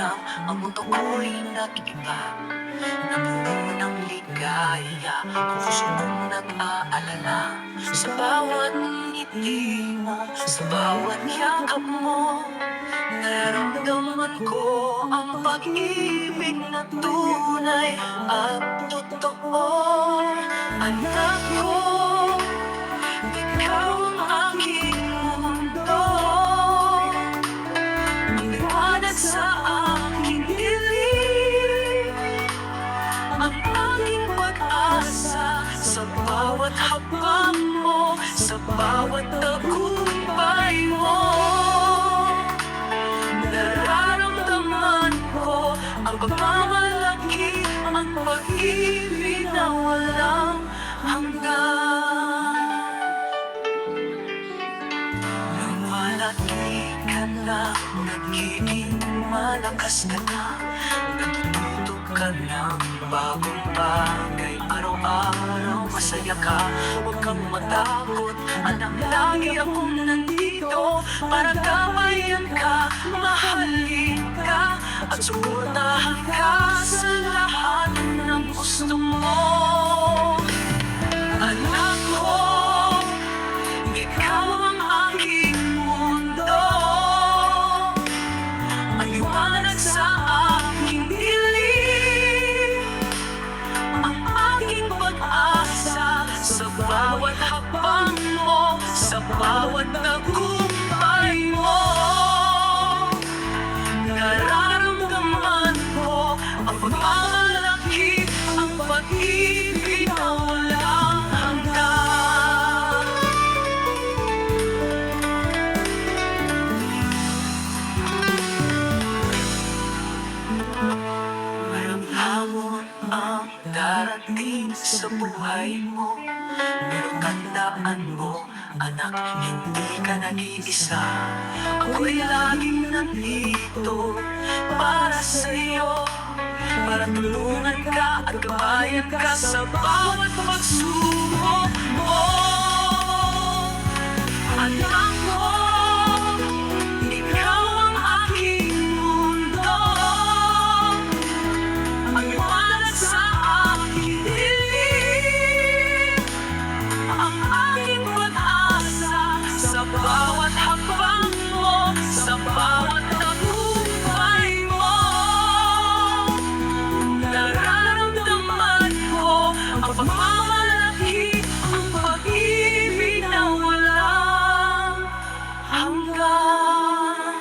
alam, ang mundo ko'y nag-iba. Napuno ng ligaya, ang puso mong nag-aalala. Sa bawat ngiti mo, sa bawat yakap mo, nararamdaman ko ang pag-ibig na tunay at totoo. Anak ko, ikaw ang aking mundo, liwanag sa aking dilim, ang aking pag-asa sa bawat hakbang mo, sa bawat tagumpay mo. Nararamdaman ko ang pagmamalaki, ang pag-ibig na walang hanggan. Lumalaki ka na, nagiging malakas ka na, natututo ka ng bagong bagay. Araw-araw masaya ka, huwag kang matakot, anak, lagi akong nandito para gabayan ka, mahalin ka at suportahan ka sa lahat ng gusto mo. Anak ko, ikaw ang aking mundo, ang liwanag sa aking dilim, ang aking pag-asa sa bawat hakbang mo, sa bawat tagumpay mo. Nararamdaman ko ang pagmamalaki, ang pag-ibig na walang hanggan. Maraming hamon ang darating sa buhay mo, pero tandaan mo, anak, hindi ka nag-iisa. Ako'y laging nandito para sa'yo, para tulungan ka at gabayan ka sa bawat pagsubok mo. Anak ko, ikaw ang aking mundo, ang liwanag sa aking dilim, ang aking pag-asa sa bawat hakbang mo, sa bawat tagumpay mo. Nararamdaman ko ang pagmamalaki, ang pag-ibig na walang hanggan.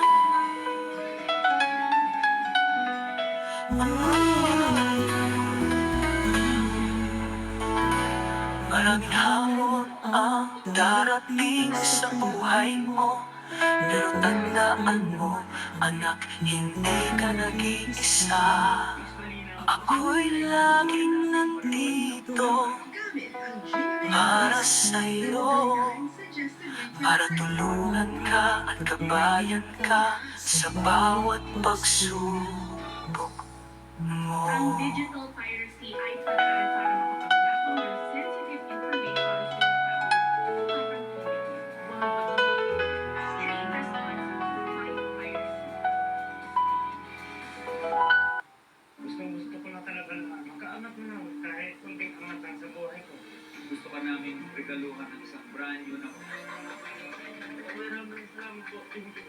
Maraming hamon ang darating sa buhay mo, pero tandaan mo, anak, hindi ka nag-iisa. Ako'y laging nandito para sa'yo, para tulungan ka at gabayan ka sa bawat pagsubok mo. Ang digital piracy ay paraan para makapagyakom ng sensitive information sa mga tao upang strict response fight piracy. Gusto ko na talaga na makaangat na lang kahit kunting angatan sa buhay ko. Gusto ka namin regaluhan ng isang brand new na Maraming salamat po. Thank you.